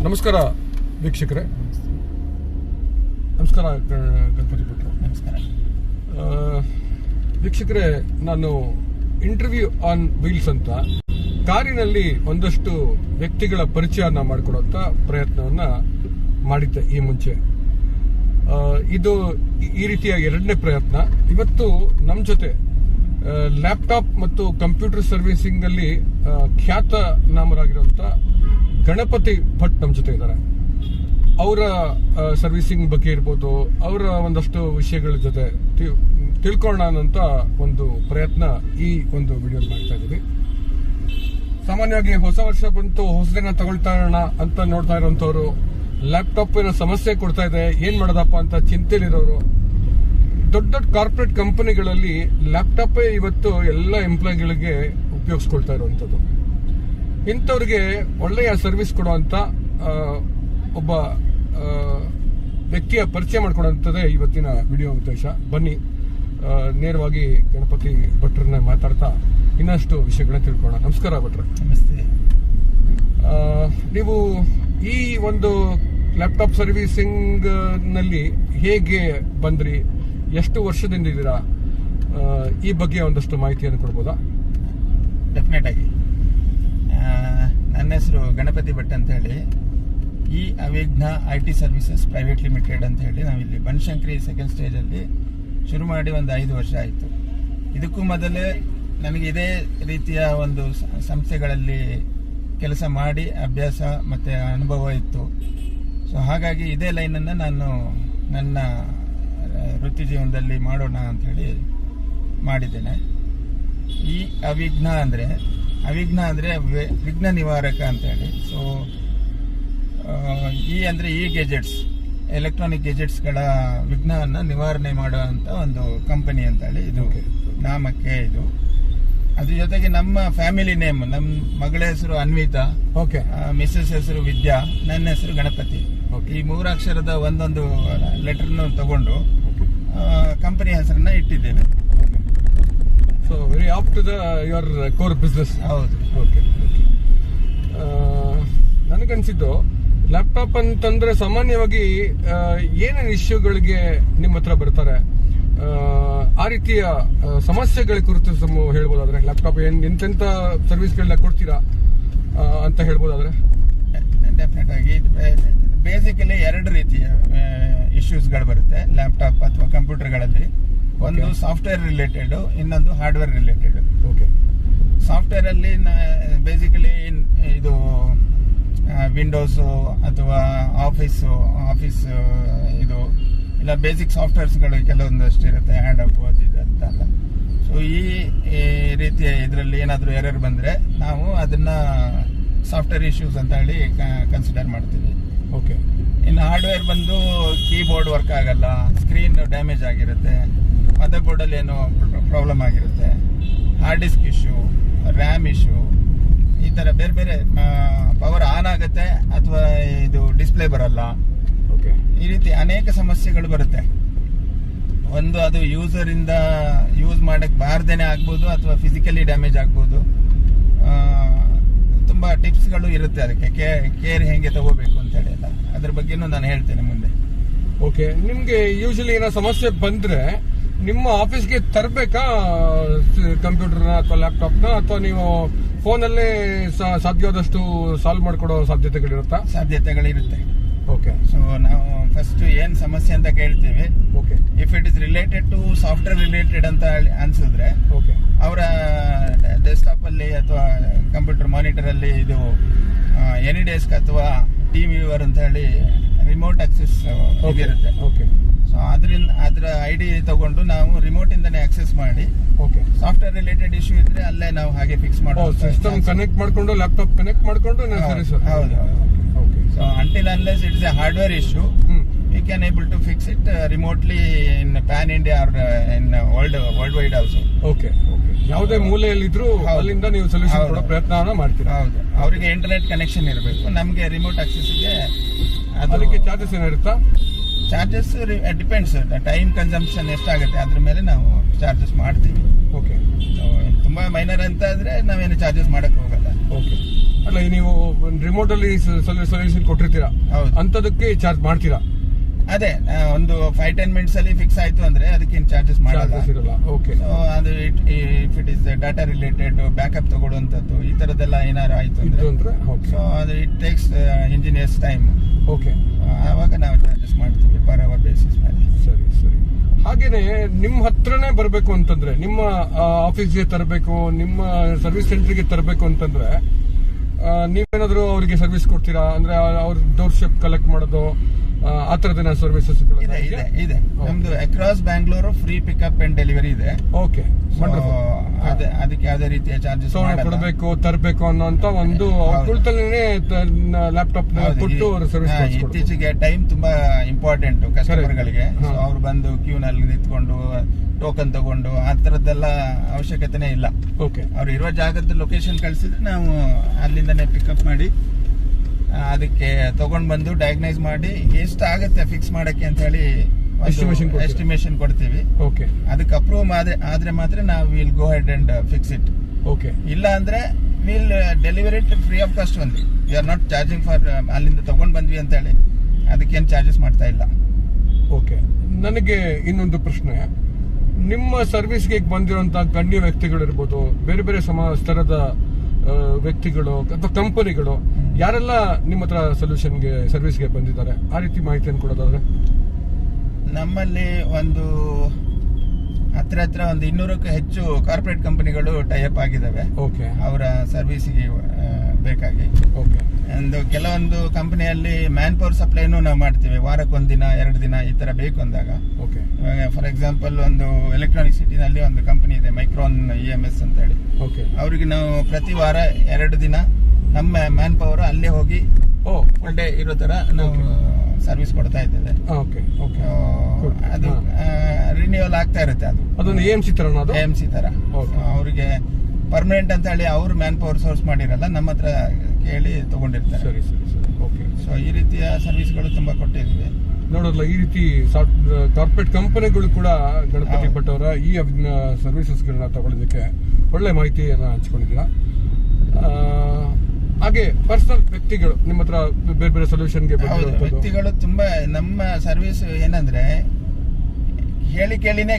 ನಮಸ್ಕಾರ ವೀಕ್ಷಕರೇ. ನಮಸ್ಕಾರ ಗಣಪತಿ ಭಟ್ರು. ನಮಸ್ಕಾರ ವೀಕ್ಷಕರೇ, ನಾನು ಇಂಟರ್ವ್ಯೂ ಆನ್ ವೀಲ್ಸ್ ಅಂತ ಕಾರಿನಲ್ಲಿ ಒಂದಷ್ಟು ವ್ಯಕ್ತಿಗಳ ಪರಿಚಯನ ಮಾಡಿಕೊಡುವಂತ ಪ್ರಯತ್ನವನ್ನ ಮಾಡಿದ್ದೆ ಈ ಮುಂಚೆ. ಇದು ಈ ರೀತಿಯ ಎರಡನೇ ಪ್ರಯತ್ನ. ಇವತ್ತು ನಮ್ಮ ಜೊತೆ ಲ್ಯಾಪ್ಟಾಪ್ ಮತ್ತು ಕಂಪ್ಯೂಟರ್ ಸರ್ವಿಸಿಂಗ್ ಅಲ್ಲಿ ಖ್ಯಾತ ನಾಮರಾಗಿರುವಂತ ಗಣಪತಿ ಭಟ್ ನಮ್ಮ ಜೊತೆ ಇದ್ದಾರೆ. ಅವರ ಸರ್ವಿಸಿಂಗ್ ಬಗ್ಗೆ ಇರ್ಬೋದು, ಅವರ ಒಂದಷ್ಟು ವಿಷಯಗಳ ಜೊತೆ ತಿಳ್ಕೊಳ್ಳೋಣ ಅಂತ ಒಂದು ಪ್ರಯತ್ನ ಈ ಒಂದು ವಿಡಿಯೋ ಮಾಡ್ತಾ ಇದ್ದೀವಿ. ಸಾಮಾನ್ಯವಾಗಿ ಹೊಸ ವರ್ಷ ಬಂತು, ಹೊಸದನ್ನ ತಗೊಳ್ತಾ ಇರೋಣ ಅಂತ ನೋಡ್ತಾ ಇರೋಂಥವ್ರು, ಲ್ಯಾಪ್ಟಾಪಿನ ಸಮಸ್ಯೆ ಕೊಡ್ತಾ ಇದೆ, ಏನ್ ಮಾಡೋದಪ್ಪ ಅಂತ ಚಿಂತೆಲಿರೋರು, ದೊಡ್ಡ ದೊಡ್ಡ ಕಾರ್ಪೊರೇಟ್ ಕಂಪನಿಗಳಲ್ಲಿ ಲ್ಯಾಪ್ಟಾಪೇ ಇವತ್ತು ಎಲ್ಲ ಎಂಪ್ಲಾಯಿಗಳಿಗೆ ಉಪಯೋಗಿಸ್ಕೊಳ್ತಾ ಇರುವಂತದ್ದು. ಇಂಥವ್ರಿಗೆ ಒಳ್ಳೆಯ ಸರ್ವಿಸ್ ಕೊಡುವಂತ ಒಬ್ಬ ವ್ಯಕ್ತಿಯ ಪರಿಚಯ ಮಾಡ್ಕೊಡುವಂಥದ್ದೇ ಇವತ್ತಿನ ವಿಡಿಯೋ ಉದ್ದೇಶ. ಬನ್ನಿ ನೇರವಾಗಿ ಗಣಪತಿ ಭಟ್ರನ್ನ ಮಾತಾಡ್ತಾ ಇನ್ನಷ್ಟು ವಿಷಯಗಳನ್ನ ತಿಳ್ಕೊಳ್ಳೋಣ. ನಮಸ್ಕಾರ ಭಟ್ರ. ನಮಸ್ತೆ. ನೀವು ಈ ಒಂದು ಲ್ಯಾಪ್ಟಾಪ್ ಸರ್ವಿಸಿಂಗ್ ನಲ್ಲಿ ಹೇಗೆ ಬಂದ್ರಿ, ಎಷ್ಟು ವರ್ಷದಿಂದ ಇದ್ದೀರಾ, ಈ ಬಗ್ಗೆ ಒಂದಷ್ಟು ಮಾಹಿತಿಯನ್ನು ಕೊಡ್ಬೋದಾ? ಡೆಫಿನೆಟ್ ಆಗಿ. ನನ್ನ ಹೆಸರು ಗಣಪತಿ ಭಟ್ ಅಂತ ಹೇಳಿ, ಈ ಅವಿಘ್ನ IT ಸರ್ವಿಸಸ್ ಪ್ರೈವೇಟ್ ಲಿಮಿಟೆಡ್ ಅಂತ ಹೇಳಿ ನಾವಿಲ್ಲಿ ಬನಶಂಕರಿ ಸೆಕೆಂಡ್ ಸ್ಟೇಜಲ್ಲಿ ಶುರು ಮಾಡಿ ಒಂದು 5 ವರ್ಷ ಆಯಿತು. ಇದಕ್ಕೂ ಮೊದಲೇ ನನಗೆ ಇದೇ ರೀತಿಯ ಒಂದು ಸಂಸ್ಥೆಗಳಲ್ಲಿ ಕೆಲಸ ಮಾಡಿ ಅಭ್ಯಾಸ ಮತ್ತು ಅನುಭವ ಇತ್ತು. ಸೊ ಹಾಗಾಗಿ ಇದೇ ಲೈನನ್ನು ನಾನು ನನ್ನ ವೃತ್ತಿ ಜೀವನದಲ್ಲಿ ಮಾಡೋಣ ಅಂಥೇಳಿ ಮಾಡಿದ್ದೇನೆ. ಈ ಅವಿಘ್ನ ಅಂದರೆ ವಿಘ್ನ ನಿವಾರಕ ಅಂತೇಳಿ. ಸೊ ಈ ಗೆಜೆಟ್ಸ್, ಎಲೆಕ್ಟ್ರಾನಿಕ್ ಗೆಜೆಟ್ಸ್ಗಳ ವಿಘ್ನವನ್ನು ನಿವಾರಣೆ ಮಾಡುವಂಥ ಒಂದು ಕಂಪನಿ ಅಂತೇಳಿ ಇದು ನಾಮಕ್ಕೆ. ಇದು ಅದ್ರ ಜೊತೆಗೆ ನಮ್ಮ ಫ್ಯಾಮಿಲಿ ನೇಮ್, ನಮ್ಮ ಮಗಳ ಹೆಸರು ಅನ್ವಿತಾ, ಮಿಸ್ಸಸ್ ಹೆಸರು ವಿದ್ಯಾ, ನನ್ನ ಹೆಸರು ಗಣಪತಿ. ಈ 3 ಅಕ್ಷರದ ಒಂದೊಂದು ಲೆಟರ್ನ ತಗೊಂಡು ಕಂಪನಿ ಹೆಸರನ್ನ ಇಟ್ಟಿದ್ದೇವೆ. So very up to your core business. ಹೌದು. ಓಕೆ. ನನಗನ್ಸಿದ್ದು ಲ್ಯಾಪ್ಟಾಪ್ ಅಂತಂದ್ರೆ ಸಾಮಾನ್ಯವಾಗಿ ಏನೇನು ಇಶ್ಯೂಗಳಿಗೆ ನಿಮ್ಮ ಹತ್ರ ಬರ್ತಾರೆ, ಆ ರೀತಿಯ ಸಮಸ್ಯೆಗಳ ಕುರಿತು ಹೇಳ್ಬೋದಾದ್ರೆ, ಲ್ಯಾಪ್ಟಾಪ್ ಎಂತೆಂತ ಸರ್ವಿಸ್ಗಳನ್ನ ಕೊಡ್ತೀರಾ ಅಂತ ಹೇಳ್ಬೋದಾದ್ರೆ? ಡೆಫಿನೆಟ್ ಆಗಿ ಬೇಸಿಕಲಿ 2 ರೀತಿಯ ಇಶ್ಯೂಸ್ಗಳು ಬರುತ್ತೆ ಲ್ಯಾಪ್ಟಾಪ್ ಅಥವಾ ಕಂಪ್ಯೂಟರ್ಗಳಲ್ಲಿ. ಒಂದು ಸಾಫ್ಟ್ವೇರ್ ರಿಲೇಟೆಡ್, ಇನ್ನೊಂದು ಹಾರ್ಡ್ವೇರ್ ರಿಲೇಟೆಡ್. ಓಕೆ. ಸಾಫ್ಟ್ವೇರ್ ಅಲ್ಲಿ ಬೇಸಿಕಲಿ ಇದು ವಿಂಡೋಸ್ ಅಥವಾ ಆಫೀಸ್ ಇದು ಇಲ್ಲ ಬೇಸಿಕ್ ಸಾಫ್ಟ್ವೇರ್ಸ್ಗಳು ಕೆಲವೊಂದಷ್ಟು ಇರುತ್ತೆ, ಹ್ಯಾಂಡ್ ಅಪ್ ಅದು ಅಂತಲ್ಲ. ಸೊ ಈ ರೀತಿಯ ಇದರಲ್ಲಿ ಏನಾದರೂ ಎರರ್ ಬಂದರೆ ನಾವು ಅದನ್ನ ಸಾಫ್ಟ್ವೇರ್ ಇಶ್ಯೂಸ್ ಅಂತ ಹೇಳಿ ಕನ್ಸಿಡರ್ ಮಾಡ್ತೀವಿ. ಓಕೆ. ಇನ್ನು ಹಾರ್ಡ್ವೇರ್ ಬಂದು ಕೀಬೋರ್ಡ್ ವರ್ಕ್ ಆಗಲ್ಲ, ಸ್ಕ್ರೀನ್ ಡ್ಯಾಮೇಜ್ ಆಗಿರುತ್ತೆ, ಮದರ್ ಬೋರ್ಡಲ್ಲಿ ಏನೋ ಪ್ರಾಬ್ಲಮ್ ಆಗಿರುತ್ತೆ, hard disk issue, RAM issue, ಈ ಥರ ಬೇರೆ ಬೇರೆ ಪವರ್ ಆನ್ ಆಗುತ್ತೆ ಅಥವಾ ಇದು ಡಿಸ್ಪ್ಲೇ ಬರಲ್ಲ. ಓಕೆ. ಈ ರೀತಿ ಅನೇಕ ಸಮಸ್ಯೆಗಳು ಬರುತ್ತೆ. ಒಂದು ಅದು ಯೂಸರ್ ಇಂದ ಯೂಸ್ ಮಾಡಕ್ ಬಾರ್ದೇನೆ ಆಗ್ಬೋದು ಅಥವಾ ಫಿಸಿಕಲಿ ಡ್ಯಾಮೇಜ್ ಆಗ್ಬೋದು. ತುಂಬಾ ಟಿಪ್ಸ್ಗಳು ಇರುತ್ತೆ ಅದಕ್ಕೆ, ಕೇರ್ ಹೆಂಗೆ ತಗೋಬೇಕು ಅಂತ ಹೇಳಿ ಎಲ್ಲ ಅದ್ರ ಬಗ್ಗೆನೂ ನಾನು ಹೇಳ್ತೇನೆ ಮುಂದೆ. ಓಕೆ. ನಿಮ್ಗೆ ಯೂಶಲಿ ಏನೋ ಸಮಸ್ಯೆ ಬಂದ್ರೆ ನಿಮ್ಮ ಆಫೀಸ್ಗೆ ತರಬೇಕಾ ಕಂಪ್ಯೂಟರ್ನ ಅಥವಾ ಲ್ಯಾಪ್ಟಾಪ್ನ, ಅಥವಾ ನೀವು ಫೋನಲ್ಲೇ ಸಾಧ್ಯವಾದಷ್ಟು ಸಾಲ್ವ್ ಮಾಡ್ಕೊಡೋ ಸಾಧ್ಯತೆಗಳಿರುತ್ತಾ? ಸಾಧ್ಯತೆಗಳಿರುತ್ತೆ. ಓಕೆ. ಸೊ ನಾವು ಫಸ್ಟ್ ಏನ್ ಸಮಸ್ಯೆ ಅಂತ ಕೇಳ್ತೀವಿ. Okay. If it is related to software related ಅಂತ ಅನ್ಸಿದ್ರೆ ಓಕೆ, ಅವರ ಡೆಸ್ಕ್ಟಾಪ್ ಅಲ್ಲಿ ಅಥವಾ ಕಂಪ್ಯೂಟರ್ ಮಾನಿಟರ್ ಅಲ್ಲಿ ಇದು ಎನಿ ಡೆಸ್ಕ್ ಅಥವಾ ಟೀಮ್ ವ್ಯೂವರ್ ಅಂತ ಹೇಳಿ ರಿಮೋಟ್ ಆಕ್ಸೆಸ್ ಇರುತ್ತೆ. ಓಕೆ. ಸೊ ಅದರ ಐಡಿ ತಗೊಂಡು ನಾವು ರಿಮೋಟ್ ಇಂದಾನೆ ಆಕ್ಸೆಸ್ ಮಾಡಿ, ಓಕೆ, ಸಾಫ್ಟ್ವೇರ್ ರಿಲೇಟೆಡ್ ಇಶ್ಯೂ ಇದ್ರೆ ಅಲ್ಲೇ ನಾವು ಹಾಗೆ ಫಿಕ್ಸ್ ಮಾಡಬಹುದು. ಸಿಸ್ಟಮ್ ಕನೆಕ್ಟ್ ಮಾಡ್ಕೊಂಡು ಲ್ಯಾಪ್ಟಾಪ್ ಕನೆಕ್ಟ್ ಮಾಡ್ಕೊಂಡು. ಹೌದು. Okay. So until unless it is a hardware issue, we can able to fix it remotely in pan India or in worldwide also. Okay. ಯಾವುದೇ ಮೂಲೆಯಲ್ಲಿದ್ರು ಅಲ್ಲಿಂದ ನೀವು ಸೊಲ್ಯೂಷನ್ ಕೊಡೋ ಪ್ರಯತ್ನ ಮಾಡ್ತೀರಾ? ಹೌದು. ಅವರಿಗೆ ಇಂಟರ್ನೆಟ್ ಕನೆಕ್ಷನ್ ಇರಬೇಕು, ನಮಗೆ ರಿಮೋಟ್ ಆಕ್ಸೆಸ್ಗೆ ಅದಕ್ಕೆ ಚಾರ್ಜಸ್ ಏನಿರುತ್ತಾ? ಚಾರ್ಜಸ್ ಡಿಪೆಂಡ್ಸ್, ಟೈಮ್ ಕನ್ಸಂಪ್ಷನ್ ಎಷ್ಟಾಗುತ್ತೆ ಅದ್ರ ಮೇಲೆ ನಾವು ಚಾರ್ಜಸ್ ಮಾಡ್ತೀವಿ. ಓಕೆ. ತುಂಬಾ ಮೈನರ್ ಅಂತ ಆದ್ರೆ ನಾವೇನು ಚಾರ್ಜಸ್ ಮಾಡಕ್ ಹೋಗಲ್ಲ. ಓಕೆ. ಅಲ್ಲ ನೀವು ರಿಮೋಟ್ ಅಲ್ಲಿ ಸೊಲ್ಯೂಷನ್ ಕೊಟ್ಟಿರ್ತೀರಾ, ಹೌದು. ಅಂತದಕ್ಕೆ ಚಾರ್ಜ್ ಮಾಡ್ತೀರಾ? ಅದೇ ಒಂದು 5-10 ಮಿನಿಟ್ಸ್ ಅಲ್ಲಿ ಫಿಕ್ಸ್ ಆಯ್ತು ಅಂದ್ರೆ ಅದಕ್ಕೇನು ಚಾರ್ಜಸ್ ಮಾಡಲ್ಲ. ಇರಲ್ಲ. ಓಕೆ. ಸೊ ಅದು if it is data related backup ತಗೊಳ್ಳುವಂತದ್ದು ಈ ತರದೆಲ್ಲ ಏನಾರು ಆಯ್ತು ಅಂದ್ರೆ ಸೊ ಅದು it takes engineers time. Okay. ಆವಾಗ ನಾವು ಚಾರ್ಜಸ್ ಮಾಡ್ತೀವಿ ಪರ್ ಅವರ್ ಬೇಸಿಸ್ ಮೇಲೆ. ಸರಿ ಸರಿ. ಹಾಗೇನೆ ನಿಮ್ಮ ಹತ್ರನೇ ಬರಬೇಕು ಅಂತಂದ್ರೆ, ನಿಮ್ಮ ಆಫೀಸ್ಗೆ ತರಬೇಕು, ನಿಮ್ಮ ಸರ್ವಿಸ್ ಸೆಂಟರ್ಗೆ ತರಬೇಕು ಅಂತಂದ್ರೆ ನೀವೇನಾದ್ರೂ ಅವರಿಗೆ ಸರ್ವಿಸ್ ಕೊಡ್ತೀರಾ? ಅಂದ್ರೆ ಅವ್ರ ಡೋರ್ ಸ್ಟೆಪ್ ಕಲೆಕ್ಟ್ ಮಾಡೋದು ಆ ತರದಿನ ಸರ್ವಿಸಸ್ ಇದೆ. ನಮ್ದು across Bangalore free pickup and delivery ಇದೆ. ಓಕೆ. ಅದಕ್ಕೆ ಯಾವುದೇ ರೀತಿಯ ಚಾರ್ಜಸ್ ಕೊಡಬೇಕು, ತರಬೇಕು ಅನ್ನೋಂತ ಒಂದು ಕುಳಿತಲ್ಲೇ ಲ್ಯಾಪ್ಟಾಪ್ ಕೊಟ್ಟು ಸರ್ವಿಸ್. ಇತ್ತೀಚೆಗೆ ಟೈಮ್ ತುಂಬಾ ಇಂಪಾರ್ಟೆಂಟ್ ಕಸ್ಟಮರ್ಗಳಿಗೆ. ಅವ್ರು ಬಂದು ಕ್ಯೂ ನಲ್ಲಿ ನಿಂತ್ಕೊಂಡು ಟೋಕನ್ ತಗೊಂಡು ಆ ತರದ್ದೆಲ್ಲ ಅವಶ್ಯಕತೆನೇ ಇಲ್ಲ. ಓಕೆ. ಅವ್ರು ಇರುವ ಜಾಗದ ಲೊಕೇಶನ್ ಕಳಿಸಿದ್ರೆ ನಾವು ಅಲ್ಲಿಂದನೇ ಪಿಕಪ್ ಮಾಡಿ ಅದಕ್ಕೆ ತಗೊಂಡ್ ಬಂದು ಡಯಾಗ್ನೈಸ್ ಮಾಡಿ ಎಷ್ಟಾಗತ್ತೆ ಫಿಕ್ಸ್ ಮಾಡಕ್ಕೆ ಅಂತ ಹೇಳಿ ಎಸ್ಟಿಮೇಷನ್ ಕೊಡ್ತೀವಿ. ಓಕೆ. ಅದಕ್ಕೆ ಅಪ್ರೂವ್ ಆದ್ರೆ ಮಾತ್ರ ನಾವು will go head and fix it. Okay. ಇಲ್ಲ ಅಂದ್ರೆ will delivery it free of cost only. We are not charging for ಅಲ್ಲಿಂದ ತಗೊಂಡ್ ಬಂದ್ವಿ ಅಂತ ಹೇಳಿ ಅದಕ್ಕೇನು ಚಾರ್ಜಸ್ ಮಾಡ್ತಾ ಇಲ್ಲ. ಓಕೆ. ನನಗೆ ಇನ್ನೊಂದು ಪ್ರಶ್ನೆ, ನಿಮ್ಮ ಸರ್ವಿಸ್ಗೆ ಬಂದಿರುವಂತಹ ಗಣ್ಯ ವ್ಯಕ್ತಿಗಳಿರ್ಬೋದು, ಬೇರೆ ಬೇರೆ ಸ್ತರದ ವ್ಯಕ್ತಿಗಳು ಅಥವಾ ಕಂಪನಿಗಳು ಯಾರೆಲ್ಲ ನಿಮ್ಮ ಹತ್ರ ಸರ್ವಿಸ್ಗೆ ಬಂದಿದ್ದಾರೆ, ಆ ರೀತಿ ಮಾಹಿತಿಯನ್ನು ಕೊಡೋದಾದ್ರೆ? ನಮ್ಮಲ್ಲಿ ಒಂದು ಹತ್ರ ಒಂದು 200ಕ್ಕೂ ಹೆಚ್ಚು ಕಾರ್ಪೊರೇಟ್ ಕಂಪನಿಗಳು ಟೈಅಪ್ ಆಗಿದ್ದಾವೆ. ಓಕೆ. ಅವರ ಸರ್ವಿಸ್ಗೆ ಬೇಕಾಗಿ. ಓಕೆ. ಒಂದು ಕೆಲವೊಂದು ಕಂಪನಿಯಲ್ಲಿ ಮ್ಯಾನ್ ಪವರ್ ಸಪ್ಲೈನು ನಾವು ಮಾಡ್ತೀವಿ. ವಾರಕ್ಕೊಂದು ದಿನ 2 ದಿನ ಈ ತರ ಬೇಕು ಅಂದಾಗ. ಓಕೆ. ಫಾರ್ ಎಕ್ಸಾಂಪಲ್ ಒಂದು ಎಲೆಕ್ಟ್ರಾನಿಕ್ ಸಿಟಿನಲ್ಲಿ ಒಂದು ಕಂಪನಿ ಇದೆ, ಮೈಕ್ರಾನ್ EMS ಅಂತ ಹೇಳಿ. ಓಕೆ. ಅವ್ರಿಗೆ ನಾವು ಪ್ರತಿ ವಾರ 2 ದಿನ ನಮ್ಮ ಮ್ಯಾನ್ ಪವರ್ ಅಲ್ಲೇ ಹೋಗಿ ಫುಲ್ ಡೇ ಇರೋ ತರ ನಾವು ಸರ್ವಿಸ್ ಕೊಡ್ತಾ ಇದ್ದೇವೆ. ಅದು ರಿನ್ಯೂವಲ್ ಆಗ್ತಾ ಇರುತ್ತೆ. ಅದೊಂದು AMC ತರ ಅವರಿಗೆ ಪರ್ಮನೆಂಟ್ ಅಂತ ಹೇಳಿ ಅವ್ರು ಮ್ಯಾನ್ ಪವರ್ ಸೋರ್ಸ್ ಮಾಡಿರಲ್ಲ, ನಮ್ಮ ಹತ್ರ ಕೇಳಿ ತಗೊಂಡಿರ್ತಾರೆ. ಸರಿ ಸರಿ ಸರಿ. ಓಕೆ. ಸೊ ಈ ರೀತಿಯ ಸರ್ವಿಸ್ಗಳು ತುಂಬಾ ಕೊಟ್ಟಿದ್ವಿ. ನೋಡೋಲ್ಲ, ಈ ರೀತಿ ಕಾರ್ಪೊರೇಟ್ ಕಂಪನಿಗಳು ಕೂಡ ಗಣಪತಿ ಭಟ್ ಅವರ ಈ ಸರ್ವಿಸಸ್ಗಳನ್ನ ತಗೊಳ್ಳೋದಕ್ಕೆ ಒಳ್ಳೆ ಮಾಹಿತಿಯನ್ನ ಹಂಚ್ಕೊಂಡಿದ್ದೀರಾ. ಹಾಗೆ ಪರ್ಸನಲ್ ವ್ಯಕ್ತಿಗಳು ನಿಮ್ಮ ಹತ್ರ ಬೇರೆ ಬೇರೆ ಸೊಲ್ಯೂಷನ್ಗೆ ವ್ಯಕ್ತಿಗಳು ತುಂಬಾ ನಮ್ಮ ಸರ್ವಿಸ್ ಏನಂದ್ರೆ ಕೇಳಿನೇ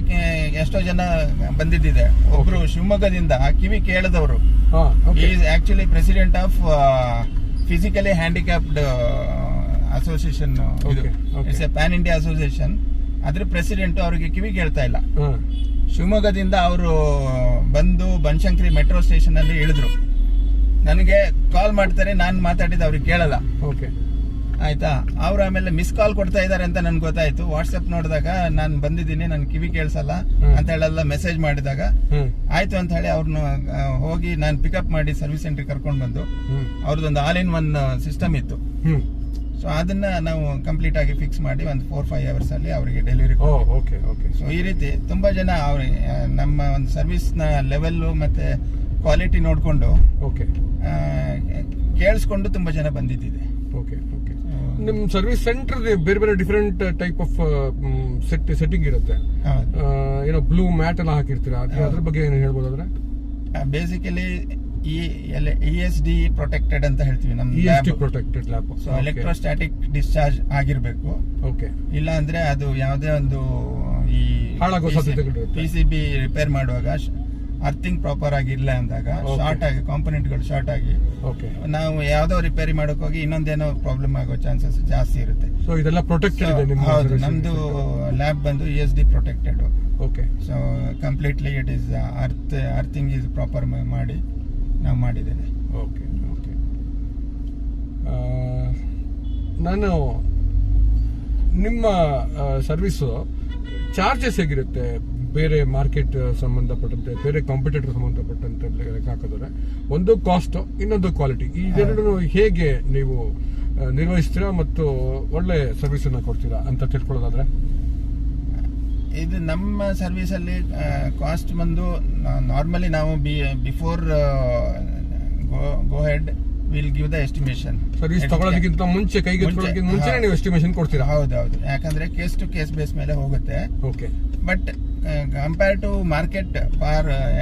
ಎಷ್ಟೋ ಜನ ಬಂದಿದ್ದಿದೆ. ಒಬ್ರು ಶಿವಮೊಗ್ಗದಿಂದ ಕಿವಿ ಕೇಳದವರು, is actually president of physically handicapped association. It's a pan India association. ಅದ್ರ ಪ್ರೆಸಿಡೆಂಟ್ ಅವರಿಗೆ ಕಿವಿ ಕೇಳ್ತಾ ಇಲ್ಲ. ಶಿವಮೊಗ್ಗದಿಂದ ಅವರು ಬಂದು ಬನಶಂಕರಿ ಮೆಟ್ರೋ ಸ್ಟೇಷನ್ ಅಲ್ಲಿ ಇಳಿದ್ರು. ನನಗೆ ಕಾಲ್ ಮಾಡ್ತಾರೆ, ನಾನು ಮಾತಾಡಿದ ಅವ್ರಿಗೆ ಕೇಳಲ್ಲ. ಆಯ್ತಾ. ಅವ್ರು ಆಮೇಲೆ ಮಿಸ್ ಕಾಲ್ ಕೊಡ್ತಾ ಇದಾರೆ ಅಂತ ನನ್ಗೆ ಗೊತ್ತಾಯ್ತು. ವಾಟ್ಸ್ಆಪ್ ನೋಡಿದಾಗ ನಾನು ಬಂದಿದ್ದೀನಿ, ನನ್ ಕಿವಿ ಕೇಳಿಸಲ್ಲ ಅಂತ ಹೇಳೆಲ್ಲ ಮೆಸೇಜ್ ಮಾಡಿದಾಗ ಆಯ್ತು ಅಂತ ಹೇಳಿ ಅವ್ರನ್ನ ಹೋಗಿ ನಾನು ಪಿಕಪ್ ಮಾಡಿ ಸರ್ವಿಸ್ ಸೆಂಟರ್ ಕರ್ಕೊಂಡು ಬಂದು ಅವ್ರದ್ದೊಂದು ಆಲ್ ಇನ್ ಒನ್ ಸಿಸ್ಟಮ್ ಇತ್ತು. ಸೊ ಅದನ್ನ ನಾವು ಕಂಪ್ಲೀಟ್ ಆಗಿ ಫಿಕ್ಸ್ ಮಾಡಿ ಒಂದು 4-5 ಅವರ್ಸ್ ಅಲ್ಲಿ ಅವರಿಗೆ ಡೆಲಿವರಿ. ಸೊ ಈ ರೀತಿ ತುಂಬಾ ಜನ ನಮ್ಮ ಒಂದು ಸರ್ವಿಸ್ ನ ಲೆವೆಲ್ ಮತ್ತೆ ಕ್ವಾಲಿಟಿ ನೋಡ್ಕೊಂಡು ಕೇಳಿಸ್ಕೊಂಡು ತುಂಬಾ ಜನ ಬಂದಿದ್ದಿದೆ. ನಿಮ್ ಸರ್ವಿಸ್ ಸೆಂಟರ್ ಬೇರೆ ಬೇರೆ ಡಿಫರೆಂಟ್ ಟೈಪ್ ಆಫ್ ಸೆಟ್ಟಿಂಗ್ ಇರುತ್ತೆ. ಏನೋ ಬ್ಲೂ ಮ್ಯಾಟ್ ಎಲ್ಲ ಹಾಕಿರ್ತೀರಾ, ಅದ್ರ ಬಗ್ಗೆ ಏನು ಹೇಳ್ಬೋದಾದ್ರೆ? ಬೇಸಿಕಲಿ ESD ಪ್ರೊಟೆಕ್ಟೆಡ್ ಅಂತ ಹೇಳ್ತೀವಿ. ನಮ್ದು protected lab. So electrostatic discharge ಆಗಿರ್ಬೇಕು. ಇಲ್ಲ ಅಂದ್ರೆ ಅದು ಯಾವುದೇ ಒಂದು ಈ PCB ರಿಪೇರ್ ಮಾಡುವಾಗ ಅರ್ಥಿಂಗ್ ಪ್ರಾಪರ್ ಆಗಿ ಇಲ್ಲ ಅಂದಾಗ ಶಾರ್ಟ್ ಆಗಿ ಕಾಂಪೊನೆಂಟ್ ಗಳು ಶಾರ್ಟ್ ಆಗಿ ನಾವು ಯಾವ್ದೋ ರಿಪೇರಿ ಮಾಡಕ್ ಹೋಗಿ ಇನ್ನೊಂದೇನೋ ಪ್ರಾಬ್ಲಮ್ ಆಗೋ ಚಾನ್ಸಸ್ ಜಾಸ್ತಿ ಇರುತ್ತೆ. ಸೊ ಇದೆಲ್ಲ ಪ್ರೊಟೆಕ್ಟೆಡ್ ಇದೆ. ಹೌದು, ನಮ್ದು ಲ್ಯಾಬ್ ಬಂದು ESD protected. So completely it is earthing is proper ಮಾಡಿ ನಾವು ಮಾಡಿದ್ದೇವೆ. ನಾನು ನಿಮ್ಮ ಸರ್ವಿಸು ಚಾರ್ಜಸ್ ಹೇಗಿರುತ್ತೆ ಬೇರೆ ಮಾರ್ಕೆಟ್ ಸಂಬಂಧಪಟ್ಟಂತೆ, ಬೇರೆ ಕಾಂಪಿಟೇಟರ್ ಸಂಬಂಧಪಟ್ಟಂತೆ ಲೆಕ್ಕ ಹಾಕಿದ್ರೆ? ಒಂದು ಕಾಸ್ಟ್, ಇನ್ನೊಂದು ಕ್ವಾಲಿಟಿ. ಇದೆರಡನ್ನು ಹೇಗೆ ನೀವು ನಿರ್ವಹಿಸ್ತೀರಾ ಮತ್ತು ಒಳ್ಳೆ ಸರ್ವಿಸ್ ಅನ್ನ ಕೊಡ್ತೀರಾ ಅಂತ ತಿಳ್ಕೊಳ್ಳೋದಾದ್ರೆ? ಇದು ನಮ್ಮ ಸರ್ವಿಸ್ ಅಲ್ಲಿ ಕಾಸ್ಟ್ ಬಂದು ನಾರ್ಮಲಿ ನಾವು before go ahead will give the estimation. Service ತಗೊಳ್ಳೋದಕ್ಕಿಂತ ಮುಂಚೆ, ಕೈಗೆ ಮುಂಚೆ ನೀವು ಎಸ್ಟಿಮೇಷನ್ ಕೊಡ್ತೀರಾ? ಹೌದೌದು, ಯಾಕಂದ್ರೆ ಕೇಸ್ ಟು ಕೇಸ್ ಬೇಸ್ ಮೇಲೆ ಹೋಗುತ್ತೆ. ಬಟ್ ಕಂಪೇರ್ ಟು ಮಾರ್ಕೆಟ್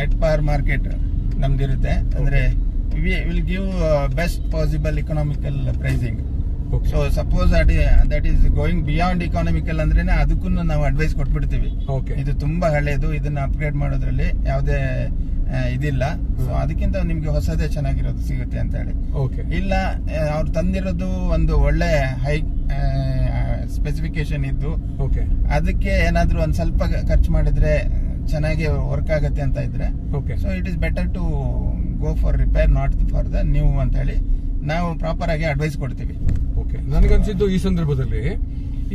ಎಟ್ ಪಾರ್ ಮಾರ್ಕೆಟ್ ನಮ್ದಿರುತ್ತೆ. ಅಂದ್ರೆ we will give best possible economical pricing. Okay. So suppose that is going beyond economical ಅಂದ್ರೇನೆ ಅದಕ್ಕೂ ನಾವು ಅಡ್ವೈಸ್ ಕೊಟ್ಬಿಡ್ತೀವಿ. Okay. ಇದು ತುಂಬಾ ಹಳೇದು, ಇದನ್ನ ಅಪ್ಗ್ರೇಡ್ ಮಾಡೋದ್ರಲ್ಲಿ ಯಾವುದೇ ಇದಿಲ್ಲ, ಸೊ ಅದಕ್ಕಿಂತ ನಿಮ್ಗೆ ಹೊಸದೇ ಚೆನ್ನಾಗಿರೋದು ಸಿಗುತ್ತೆ ಅಂತ ಹೇಳಿ. Okay. ಇಲ್ಲ ಅವ್ರು ತಂದಿರೋದು ಒಂದು ಒಳ್ಳೆ ಹೈ ಸ್ಪೆಸಿಫಿಕೇಶನ್ ಇದ್ದು Okay. ಅದಕ್ಕೆ ಏನಾದ್ರೂ ಒಂದ್ ಸ್ವಲ್ಪ ಖರ್ಚು ಮಾಡಿದ್ರೆ ಚೆನ್ನಾಗಿ ವರ್ಕ್ ಆಗತ್ತೆ ಅಂತ ಇದ್ರೆ, Okay. So it is better to go for repair, not for the new ಅಂತ ಹೇಳಿ ನಾವು ಪ್ರಾಪರ್ ಆಗಿ ಅಡ್ವೈಸ್ ಕೊಡ್ತೀವಿ. ಓಕೆ, ನನಗನ್ಸಿದ್ದು ಈ ಸಂದರ್ಭದಲ್ಲಿ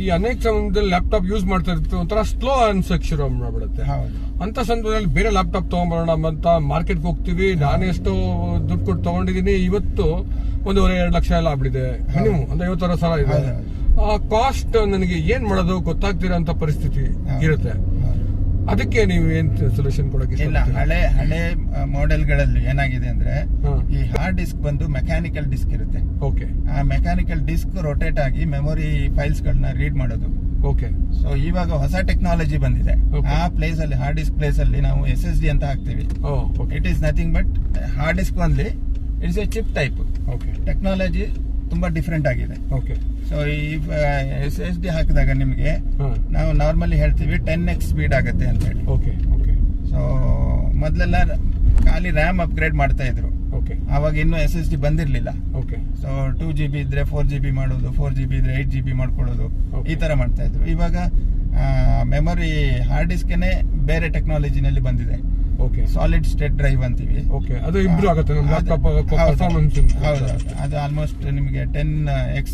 ಈ ಅನೇಕ ಸಂದರ್ಭದಲ್ಲಿ ಲ್ಯಾಪ್ಟಾಪ್ ಯೂಸ್ ಮಾಡ್ತಾ ಇರ್ತೀವಿ, ಒಂಥರ ಸ್ಲೋ ಅನ್ಸಕ್ ಶುರು ಮಾಡ್ಬಿಡುತ್ತೆ. ಹೌದು. ಅಂತ ಸಂದರ್ಭದಲ್ಲಿ ಬೇರೆ ಲ್ಯಾಪ್ಟಾಪ್ ತಗೊಂಡ್ಬರೋಣ ಅಂತ ಮಾರ್ಕೆಟ್ಗೆ ಹೋಗ್ತೀವಿ. ನಾನು ಎಷ್ಟೋ ದುಡ್ಡು ಕೊಟ್ಟು ತಗೊಂಡಿದ್ದೀನಿ, ಇವತ್ತು 1.5-2 ಲಕ್ಷ ಎಲ್ಲ ಆಗ್ಬಿಟ್ಟಿದೆ. ಮಿನಿಮಮ್ ಒಂದು 50,000 ಇದೆ. ಆ ಕಾಸ್ಟ್ ನನಗೆ ಏನ್ ಮಾಡೋದು ಗೊತ್ತಾಗ್ತಿರೋ ಅಂತ ಪರಿಸ್ಥಿತಿ ಇರುತ್ತೆ. ಅದಕ್ಕೆ ನೀವು ಏನ್ ಸೊಲ್ಯೂಷನ್ ಕೊಡಕ್ಕೆ ಇಲ್ಲ, ಹಳೆ ಮಾಡೆಲ್ ಗಳಲ್ಲಿ ಏನಾಗಿದೆ ಅಂದ್ರೆ ಈ ಹಾರ್ಡ್ ಡಿಸ್ಕ್ ಬಂದು ಮೆಕ್ಯಾನಿಕಲ್ ಡಿಸ್ಕ್ ಇರುತ್ತೆ. ಓಕೆ. ಆ ಮೆಕ್ಯಾನಿಕಲ್ ಡಿಸ್ಕ್ ರೊಟೇಟ್ ಆಗಿ ಮೆಮೊರಿ ಫೈಲ್ಸ್ ಗಳನ್ನ ರೀಡ್ ಮಾಡೋದು. ಓಕೆ. ಸೊ ಇವಾಗ ಹೊಸ ಟೆಕ್ನಾಲಜಿ ಬಂದಿದೆ. ಆ ಪ್ಲೇಸ್ ಅಲ್ಲಿ ಹಾರ್ಡ್ ಡಿಸ್ಕ್ ಪ್ಲೇಸ್ ಅಲ್ಲಿ ನಾವು SSD ಅಂತ ಹಾಕ್ತಿವಿ. It is nothing but hard disk only. It's A chip type. Okay. Technology ತುಂಬಾ ಡಿಫ್ರೆಂಟ್ ಆಗಿದೆ. ಓಕೆ. ಸೊ ಈ SSD ಹಾಕಿದಾಗ ನಿಮ್ಗೆ ನಾವು ನಾರ್ಮಲಿ ಹೇಳ್ತೀವಿ 10x ಸ್ಪೀಡ್ ಆಗುತ್ತೆ ಅಂತ ಹೇಳಿ. ಓಕೆ. ಓಕೆ. ಸೊ ಮೊದಲೆಲ್ಲ ಖಾಲಿ ರ್ಯಾಮ್ ಅಪ್ಗ್ರೇಡ್ ಮಾಡ್ತಾ ಇದ್ರು. ಓಕೆ. ಅವಾಗ ಇನ್ನು SSD ಬಂದಿರ್ಲಿಲ್ಲ. ಓಕೆ. ಸೊ 2GB ಇದ್ರೆ 4GB ಮಾಡೋದು, 4GB ಇದ್ರೆ 8GB ಮಾಡ್ಕೊಳ್ಳೋದು, ಈ ತರ ಮಾಡ್ತಾ ಇದ್ರು. ಇವಾಗ ಮೆಮೊರಿ ಹಾರ್ಡ್ ಡಿಸ್ಕ್ನೇ ಬೇರೆ ಟೆಕ್ನಾಲಜಿನಲ್ಲಿ ಬಂದಿದೆ. ಓಕೆ. ಸಾಲಿಡ್ ಸ್ಟೇಟ್ ಡ್ರೈವ್ ಅಂತೀವಿ. ಓಕೆ. ಅದು ಇಂಪ್ರೂವ್ ಆಗುತ್ತೆ ನಮ್ಮ ಲ್ಯಾಪ್ಟಾಪ್ ಪರ್ಫಾರ್ಮೆನ್ಸ್. ಹೌದು, ಅದು ಆಲ್ಮೋಸ್ಟ್ ನಿಮಗೆ 10x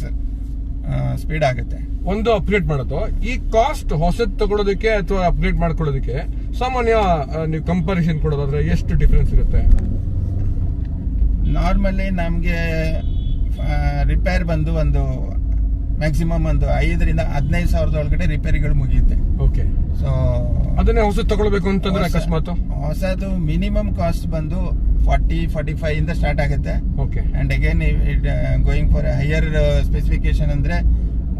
ಸ್ಪೀಡ್ ಆಗುತ್ತೆ. ಒಂದು ಅಪ್ಗ್ರೇಡ್ ಮಾಡೋದು. ಈ ಕಾಸ್ಟ್ ಹೊಸದ್ ತಗೊಳ್ಳೋದಕ್ಕೆ ಅಥವಾ ಅಪ್ಗ್ರೇಡ್ ಮಾಡ್ಕೊಳ್ಳೋದಕ್ಕೆ ಸಾಮಾನ್ಯ ನೀವು ಕಂಪಾರಿಸನ್ ಕೊಡೋದಾದ್ರೆ ಎಷ್ಟು ಡಿಫರೆನ್ಸ್ ಇರುತ್ತೆ? ನಾರ್ಮಲಿ ನಮ್ಗೆ ರಿಪೇರ್ ಬಂದು ಒಂದು ಮ್ಯಾಕ್ಸಿಮಮ್ ಒಂದು 5,000-15,000 ಒಳಗಡೆ ರಿಪೇರಿಗಳು ಮುಗಿಯುತ್ತೆ. ಓಕೆ. ಸೊ ಅದನ್ನೇ ಹೊಸದು ತಗೊಳ್ಬೇಕು ಅಂತಂದ್ರೆ ಅಕಸ್ಮಾತ್ ಹೊಸದು ಮಿನಿಮಮ್ ಕಾಸ್ಟ್ ಬಂದು 40-45 ಇಂದ ಸ್ಟಾರ್ಟ್ ಆಗುತ್ತೆ. Okay. And again going for higher specification ಅಂದ್ರೆ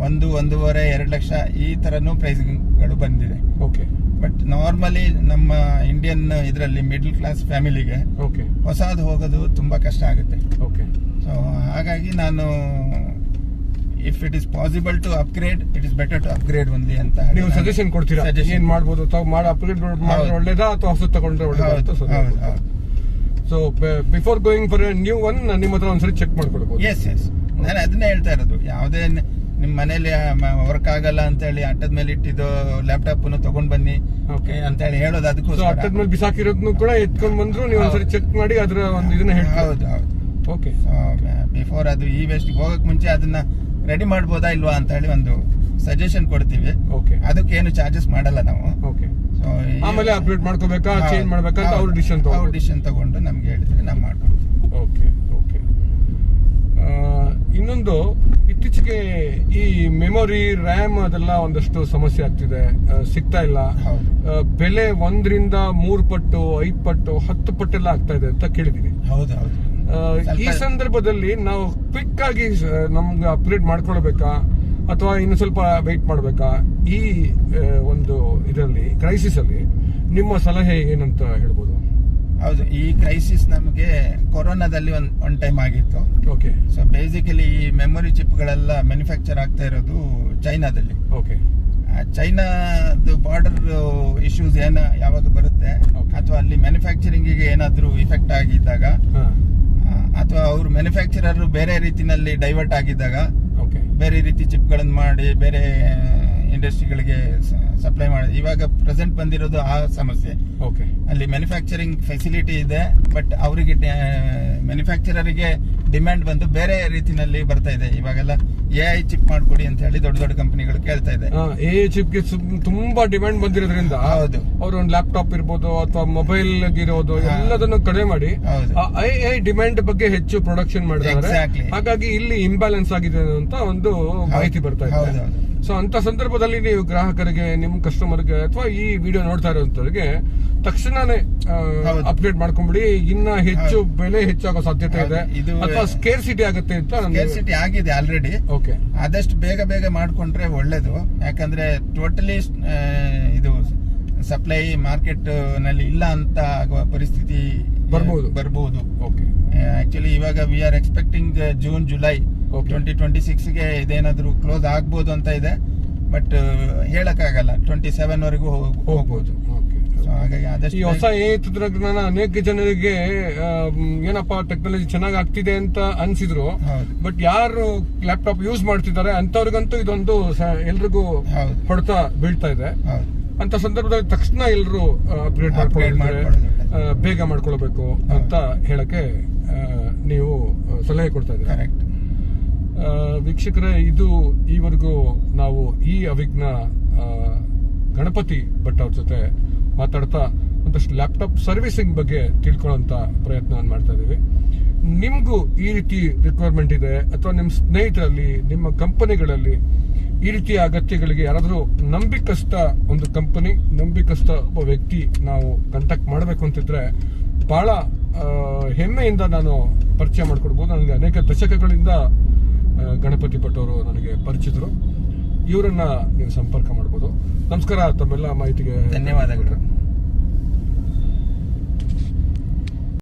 1-1.5-2 ಲಕ್ಷ ಈ ತರನು ಪ್ರೈಸ್ಗಳು ಬಂದಿದೆ. ಓಕೆ. ಬಟ್ ನಾರ್ಮಲಿ ನಮ್ಮ ಇಂಡಿಯನ್ ಇದರಲ್ಲಿ ಮಿಡಲ್ ಕ್ಲಾಸ್ ಫ್ಯಾಮಿಲಿಗೆ ಓಕೆ ಹೊಸದು ಹೋಗೋದು ತುಂಬಾ ಕಷ್ಟ ಆಗುತ್ತೆ. ಓಕೆ. ಸೊ ಹಾಗಾಗಿ ನಾನು if it is possible to upgrade, it is better to upgrade only ಅಂತ ನೀವು ಸಜೆಷನ್ ಕೊಡ್ತೀರಾ? ಏನ್ ಮಾಡ್ಬೋದು, ಅಪ್ಗ್ರೇಡ್ ಮಾಡಿದ್ರೆ ಒಳ್ಳೇದಾ ಅಥವಾ ಹೊಸದು ತಗೊಂಡ್ರೆ ಒಳ್ಳೇದಾ? So before going for new one ನಿಮ್ಮ ಹತ್ರ ಒಂದ್ಸರಿ ಚೆಕ್ ಮಾಡ್ಕೊಳ್ಬಹುದು. ಎಸ್ ಎಸ್, ನಾನು ಅದನ್ನೇ ಹೇಳ್ತಾ ಇರೋದು. ಯಾವುದೇ ನಿಮ್ ಮನೇಲಿ ವರ್ಕ್ ಆಗಲ್ಲ ಅಂತ ಹೇಳಿ ಅಟ್ಟದ ಮೇಲೆ ಇಟ್ಟಿದ್ದು ಲ್ಯಾಪ್ಟಾಪ್ ತಗೊಂಡ್ ಬನ್ನಿ ಅಂತ ಹೇಳಿ ಹೇಳೋದು. ಅದಕ್ಕೂ ಅಟ್ಟದ ಮೇಲೆ ಬಿಸಾಕಿರೋದನ್ನು ಕೂಡ ಎತ್ಕೊಂಡ್ ಬಂದ್ರು ನೀವು ಒಂದ್ಸರಿ ಚೆಕ್ ಮಾಡಿ ಅದ್ರ ಒಂದು ಇದನ್ನ ಹೇಳಿ. ಹೌದು ಹೌದು. ಓಕೆ. ಬಿಫೋರ್ ಅದು ಈ ವೇಸ್ಟ್ ಹೋಗಕ್ ಮುಂಚೆ ಅದನ್ನ ರೆಡಿ ಮಾಡ್ಬೋದಾ ಇಲ್ವಾ ಅಂತ ಹೇಳಿ ಒಂದು ಸಜೆಷನ್ ಕೊಡ್ತೀವಿ. ಓಕೆ. ಅದಕ್ಕೆ ಏನು ಚಾರ್ಜಸ್ ಮಾಡಲ್ಲ ನಾವು. ಓಕೆ. ಆಮೇಲೆ ಅಪ್ಡೇಟ್ ಮಾಡ್ಕೋಬೇಕಾ, ಚೇಂಜ್ ಮಾಡ್ಬೇಕಾ ಅಂತ ಅವ್ರ ಡಿಸಿಷನ್ ತಗೊಂಡು ನಮ್ಗೆ ಹೇಳಿದ್ರೆ ನಾವು ಮಾಡ್ಕೊಡ್ತೀವಿ. ಓಕೆ. ಓಕೆ. ಇನ್ನೊಂದು, ಇತ್ತೀಚೆಗೆ ಈ ಮೆಮೊರಿ ರ್ಯಾಮ್ ಅದೆಲ್ಲ ಒಂದಷ್ಟು ಸಮಸ್ಯೆ ಆಗ್ತಿದೆ, ಸಿಗ್ತಾ ಇಲ್ಲ. ಬೆಲೆ 1-3 ಪಟ್ಟು 5 ಪಟ್ಟು 10 ಪಟ್ಟೆಲ್ಲ ಆಗ್ತಾ ಇದೆ ಅಂತ ಕೇಳಿದೀನಿ. ಹೌದು ಹೌದು. ಈ ಸಂದರ್ಭದಲ್ಲಿ ನಾವು ಕ್ವಿಕ್ ಆಗಿ ನಮ್ಗೆ ಅಪ್ಗ್ರೇಡ್ ಮಾಡ್ಕೊಳ್ಬೇಕಾ ಅಥವಾ ಇನ್ನು ಸ್ವಲ್ಪ ವೆಯ್ಟ್ ಮಾಡ್ಬೇಕಾ? ಈ ಒಂದು ಇದರಲ್ಲಿ ಕ್ರೈಸಿಸ್ ಅಲ್ಲಿ ನಿಮ್ಮ ಸಲಹೆ ಏನಂತ ಹೇಳ್ಬೋದು? ಹೌದು, ಈ ಕ್ರೈಸಿಸ್ ನಮಗೆ ಕೊರೋನಾದಲ್ಲಿ ಒಂದ್ ಟೈಮ್ ಆಗಿತ್ತು. ಓಕೆ. ಸೊ ಬೇಸಿಕಲಿ ಈ ಮೆಮೊರಿ ಚಿಪ್ ಗಳೆಲ್ಲ ಮ್ಯಾನುಫ್ಯಾಕ್ಚರ್ ಆಗ್ತಾ ಇರೋದು ಚೈನಾದಲ್ಲಿ. ಓಕೆ. ಚೈನಾದ ಬಾರ್ಡರ್ ಇಶ್ಯೂಸ್ ಯಾವಾಗ ಬರುತ್ತೆ ಅಥವಾ ಅಲ್ಲಿ ಮ್ಯಾನುಫ್ಯಾಕ್ಚರಿಂಗ್ ಗೆ ಏನಾದ್ರೂ ಇಫೆಕ್ಟ್ ಆಗಿದ್ದಾಗ ಅಥವಾ ಅವ್ರ ಮ್ಯಾನುಫ್ಯಾಕ್ಚರರ್ ಬೇರೆ ರೀತಿನಲ್ಲಿ ಡೈವರ್ಟ್ ಆಗಿದ್ದಾಗ ಬೇರೆ ರೀತಿ ಚಿಪ್ ಗಳನ್ನ ಮಾಡಿ ಬೇರೆ ಇಂಡಸ್ಟ್ರಿಗಳಿಗೆ ಸಪ್ಲೈ ಮಾಡಿ, ಇವಾಗ ಪ್ರೆಸೆಂಟ್ ಬಂದಿರೋದು ಆ ಸಮಸ್ಯೆ. ಓಕೆ. ಅಲ್ಲಿ ಮ್ಯಾನುಫ್ಯಾಕ್ಚರಿಂಗ್ ಫೆಸಿಲಿಟಿ ಇದೆ, ಬಟ್ ಅವರಿಗೆ ಮ್ಯಾನುಫ್ಯಾಕ್ಚರರ್ಗೆ ಡಿಮ್ಯಾಂಡ್ ಬಂದು ಬೇರೆ ರೀತಿನಲ್ಲಿ ಬರ್ತಾ ಇದೆ. ಇವಾಗೆಲ್ಲ AI ಚಿಪ್ ಮಾಡ್ಕೊಡಿ ಅಂತ ಹೇಳಿ ದೊಡ್ಡ ದೊಡ್ಡ ಕಂಪನಿಗಳು ಕೇಳ್ತಾ ಇದೆ. AI ಚಿಪ್ಗೆ ತುಂಬಾ ಡಿಮ್ಯಾಂಡ್ ಬಂದಿರೋದ್ರಿಂದ ಹೌದು, ಅವ್ರ ಒಂದು ಲ್ಯಾಪ್ಟಾಪ್ ಇರ್ಬೋದು ಅಥವಾ ಮೊಬೈಲ್ ಇರೋದು ಎಲ್ಲದನ್ನು ಕಡಿಮೆ ಮಾಡಿ AI ಡಿಮ್ಯಾಂಡ್ ಬಗ್ಗೆ ಹೆಚ್ಚು ಪ್ರೊಡಕ್ಷನ್ ಮಾಡಿದ್ದಾರೆ. ಹಾಗಾಗಿ ಇಲ್ಲಿ ಇಂಬ್ಯಾಲೆನ್ಸ್ ಆಗಿದೆ ಅಂತ ಒಂದು ಮಾಹಿತಿ ಬರ್ತಾ ಇದೆ. ಸೊ ಅಂತ ಸಂದರ್ಭದಲ್ಲಿ ನೀವು ಗ್ರಾಹಕರಿಗೆ, ನಿಮ್ ಕಸ್ಟಮರ್ಗೆ ಅಥವಾ ಈ ವಿಡಿಯೋ ನೋಡ್ತಾ ಇರೋಂಥವ್ರಿಗೆ ತಕ್ಷಣನೇ ಅಪ್ಡೇಟ್ ಮಾಡ್ಕೊಂಡ್ಬಿಡಿ. ಇನ್ನ ಹೆಚ್ಚು ಬೆಲೆ ಹೆಚ್ಚಾಗೋ ಸಾಧ್ಯತೆ ಇದೆ ಅಥವಾ ಸ್ಕೇರ್ಸಿಟಿ ಆಗುತ್ತೆ ಅಂತ. ಸ್ಕೇರ್ಸಿಟಿ ಆಗಿದೆ ಆಲ್ರೆಡಿ. ಓಕೆ. ಆದಷ್ಟು ಬೇಗ ಮಾಡ್ಕೊಂಡ್ರೆ ಒಳ್ಳೇದು. ಯಾಕಂದ್ರೆ ಟೋಟಲಿ ಇದು ಸಪ್ಲೈ ಮಾರ್ಕೆಟ್ ನಲ್ಲಿ ಇಲ್ಲ ಅಂತ ಆಗುವ ಪರಿಸ್ಥಿತಿ ಬರ್ಬೋದು. ಓಕೆ. ಆಕ್ಚುಲಿ ಇವಾಗ we are expecting June July Okay. 2026ಗೆ ಇದೇನಾದ್ರೂ ಕ್ಲೋಸ್ ಆಗ್ಬೋದು ಅಂತ ಇದೆ. ಬಟ್ ಹೇಳಕ್ಕಾಗಲ್ಲ, 27 ವರೆಗೂ ಹೋಗ್ಬೋದು. ಓಕೆ. So ಹಾಗಾಗಿ ಈ ಆದಷ್ಟು ಹೊಸ ಎ ತಂತ್ರಜ್ಞಾನ ಅನೇಕ ಜನರಿಗೆ ಏನಪ್ಪಾ ಟೆಕ್ನಾಲಜಿ ಚೆನ್ನಾಗಿ ಆಗ್ತಿದೆ ಅಂತ ಅನ್ಸಿದ್ರು. ಹೌದು. ಬಟ್ ಯಾರು ಲ್ಯಾಪ್ಟಾಪ್ ಯೂಸ್ ಮಾಡ್ತಿದ್ದಾರೆ ಅಂತವ್ರಿಗಂತೂ ಇದೊಂದು ಎಲ್ರಿಗೂ ಹೌದು. ಹೊಡೆತ ಬೀಳ್ತಾ ಇದೆ. ಹೌದು. ಅಂತ ಸಂದರ್ಭದಲ್ಲಿ ತಕ್ಷಣ ಎಲ್ಲರೂ ಅಪ್ಗ್ರೇಡ್ Upgrade ಮಾಡ್ಕೊಳ್ಳೋದು ಬೇಗ ಮಾಡ್ಕೊಳ್ಬೇಕು ಅಂತ ಹೇಳಕ್ಕೆ ನೀವು ಸಲಹೆ ಕೊಡ್ತಾ ಇದ್ದೀರಾ. ಕರೆಕ್ಟ್. ವೀಕ್ಷಕರೇ, ಇದು ಈವರೆಗೂ ನಾವು ಈ ಅವಿಘ್ನ ಗಣಪತಿ ಭಟ್ ಅವ್ರ ಜೊತೆ ಮಾತಾಡ್ತಾ ಒಂದಷ್ಟು ಲ್ಯಾಪ್ಟಾಪ್ ಸರ್ವಿಸಿಂಗ್ ಬಗ್ಗೆ ತಿಳ್ಕೊಳ್ಳೋಂತ ಪ್ರಯತ್ನವನ್ನು ಮಾಡ್ತಾ ಇದೀವಿ. ನಿಮ್ಗೂ ಈ ರೀತಿ ರಿಕ್ವೈರ್ಮೆಂಟ್ ಇದೆ ಅಥವಾ ನಿಮ್ಮ ಸ್ನೇಹಿತರಲ್ಲಿ, ನಿಮ್ಮ ಕಂಪನಿಗಳಲ್ಲಿ ಈ ರೀತಿಯ ಅಗತ್ಯಗಳಿಗೆ ಯಾರಾದರೂ ನಂಬಿಕಸ್ಥ ಒಂದು ಕಂಪನಿ, ನಂಬಿಕಸ್ಥ ಒಬ್ಬ ವ್ಯಕ್ತಿ ನಾವು ಕಾಂಟ್ಯಾಕ್ಟ್ ಮಾಡಬೇಕು ಅಂತಿದ್ರೆ ಬಹಳ ಹೆಮ್ಮೆಯಿಂದ ನಾನು ಪರಿಚಯ ಮಾಡಿಕೊಡ್ಬೋದು. ನನಗೆ ಅನೇಕ ದಶಕಗಳಿಂದ ಗಣಪತಿ ಭಟ್ ಅವರು ನನಗೆ ಪರಿಚಿತರು. ಇವರನ್ನ ನೀವು ಸಂಪರ್ಕ ಮಾಡಬಹುದು. ನಮಸ್ಕಾರ, ತಮ್ಮೆಲ್ಲ ಮಾಹಿತಿಗೆ ಧನ್ಯವಾದಗಳು.